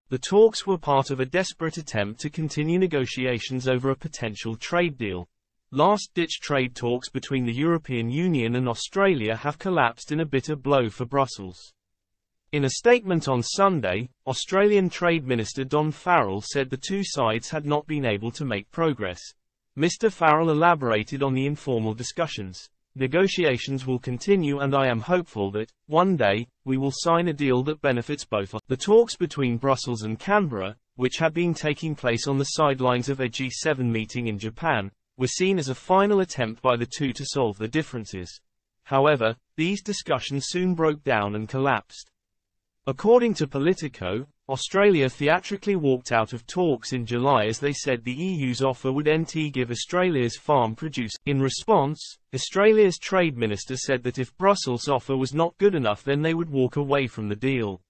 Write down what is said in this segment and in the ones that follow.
The talks were part of a desperate attempt to continue negotiations over a potential trade deal. Last-ditch trade talks between the European Union and Australia have collapsed in a bitter blow for Brussels. In a statement on Sunday, Australian Trade Minister Don Farrell said the two sides had not been able to make progress. Mr. Farrell elaborated on the informal discussions. Negotiations will continue and I am hopeful that, one day, we will sign a deal that benefits both. The talks between Brussels and Canberra, which had been taking place on the sidelines of a G7 meeting in Japan, were seen as a final attempt by the two to solve the differences. However, these discussions soon broke down and collapsed. According to Politico, Australia theatrically walked out of talks in July as they said the EU's offer would give Australia's farm produce. In response, Australia's trade minister said that if Brussels' offer was not good enough then they would walk away from the deal.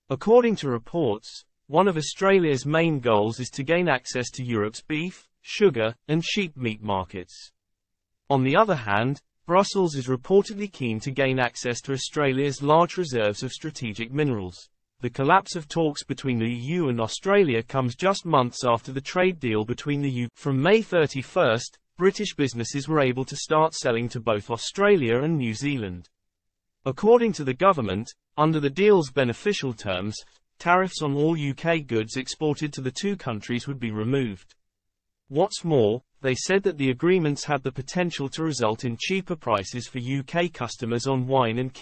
According to reports, one of Australia's main goals is to gain access to Europe's beef, sugar, and sheep meat markets. On the other hand, Brussels is reportedly keen to gain access to Australia's large reserves of strategic minerals. The collapse of talks between the EU and Australia comes just months after the trade deal between the UK. From May 31, British businesses were able to start selling to both Australia and New Zealand. According to the government, under the deal's beneficial terms, tariffs on all UK goods exported to the two countries would be removed. What's more, they said that the agreements had the potential to result in cheaper prices for UK customers on wine and